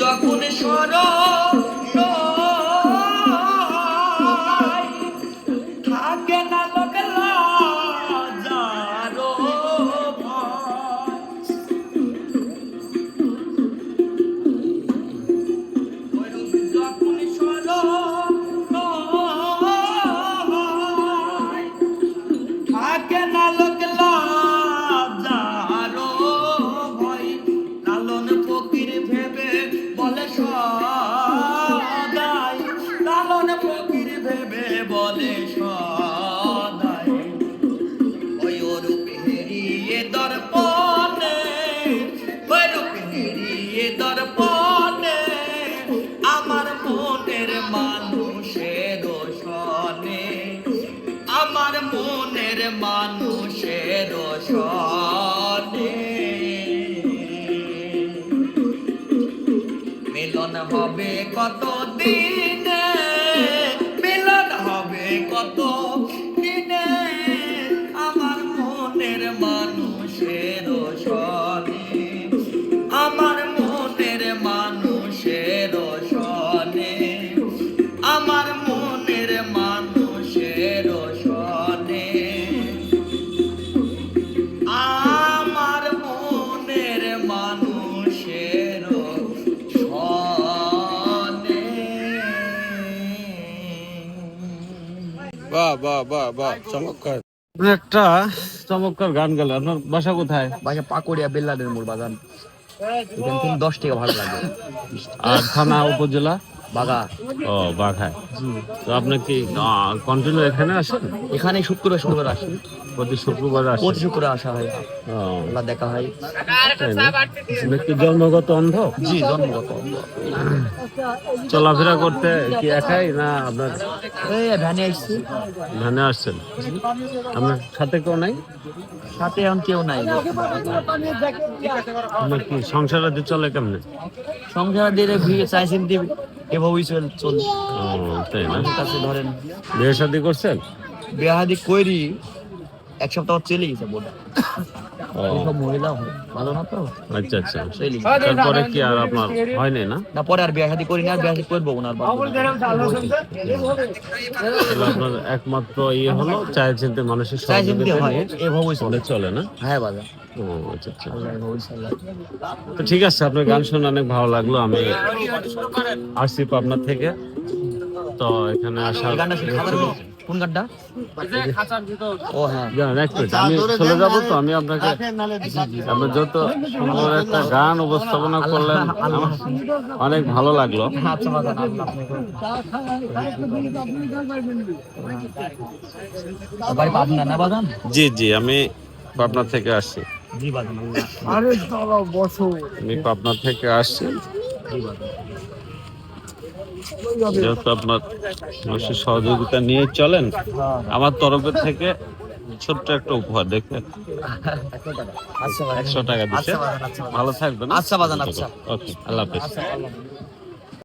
যখন স্মরণ থাকে না লোক লাজারো ভয়। যখন স্মরণ থাকে না লোক লাজারো ভয়। লালন ফকির ভেবে বলে সদাই, লালন ফকির ভেবে বলে সদাই। ওই রূপ হেরিয়ে দর্পণে, ওই রূপ হেরিয়ে দর্পণে আমার মনের মানুষের সনে, আমার মনের মানুষের সনে। মিলন হবে কত দিনে, মিলন হবে কত দিনে আমার মনের মানুষের সনে, আমার মনের মানুষের সনে, আমার মনের মানুষের সনে, আমার মনের মানুষের সনে। বাহ বাহ বাহ বাহ, চমৎকার। আপনি একটা চমৎকার গান গেলেন। আপনার বাসা কোথায়? বাসা পাকুড়িয়া বেল্লাদের মোড় বাগান, এখান থেকে 10 টাকা ভাড়া লাগে। আর থানা উপজেলা? বাগা। ও, বাঘায়। তো আপনি কি কন্টিনিউ এখানে আসেন? এখানে শুক্রবার শুক্রবার আসি, প্রতি শুক্রবার আসেন? প্রতি শুক্রবার আসা হয়, ও, আল্লাহ দেখা হয়। তাই না? আপনি কি জন্মগত অন্ধ? জি, জন্মগত। চলাফেরা করতে কি একাই না আপনার এই ভ্যানে আসছি। ভ্যানে আসছেন? আপনার সাথে কেউ নাই? সাথে এখন কেউ নাই। আপনার কি সংসার চলে কেমনে? সংসার দিয়ে ভিড়ে চাইছেন দিবি, এভাবেই চলে। ও, তাই না? মানুষের কাছে ধরেন বিয়ে শাদী করছেন? বিয়াহাদি কইরি 1 সপ্তাহ চলে গেছে বোধ। ও, সব মহিলা ভালো না তো, আচ্ছা আচ্ছা। চলে গেছে। তারপরে কি আর আপনার হয়নি না? না, পরে আর বিয়াহাদি করি না, আর বিয়াহাদি করবো না। আর তাহলে আপনার একমাত্র ইয়ে হলো চাই চিনতে মানুষের চাইছেন সহযোগিতা হয় নিয়ে এভাবেই চলে। চলে না? হ্যাঁ বাজা, ও, আচ্ছা আচ্ছা। আল্লাহ এভাবেই চলে। তো ঠিক আছে, আপনার গান শুনে অনেক ভালো লাগলো। আমি আসছি পাবনা থেকে, তো এখানে আসার এই গানটা শুনে খাবার কোন গানটা? ও হ্যাঁ, এক মিনিট, আমি চলে যাবো। তো আমি আপনাকে আপনি যত সুন্দর একটা গান উপস্থাপনা করলেন, আমার অনেক ভালো লাগলো। আচ্ছা বাজান, আল্লাহ আপনাকে বাড়ি পাবনা না বাজান? জি জি, আমি পাবনা থেকে আসছি। জি বাজান, আমি পাবনা থেকে আসছি। যেহেতু আপনার মানুষের সহযোগিতা নিয়ে চলেন, আমার তরফের থেকে ছোট্ট একটা উপহার, দেখে আচ্ছা 100 টাকা দিচ্ছে। আচ্ছা বাজান, আচ্ছা ভালো থাকবেন। আচ্ছা বাজান, আচ্ছা। ওকে, আল্লাহ হাফেজ। আচ্ছা, আল্লাহ।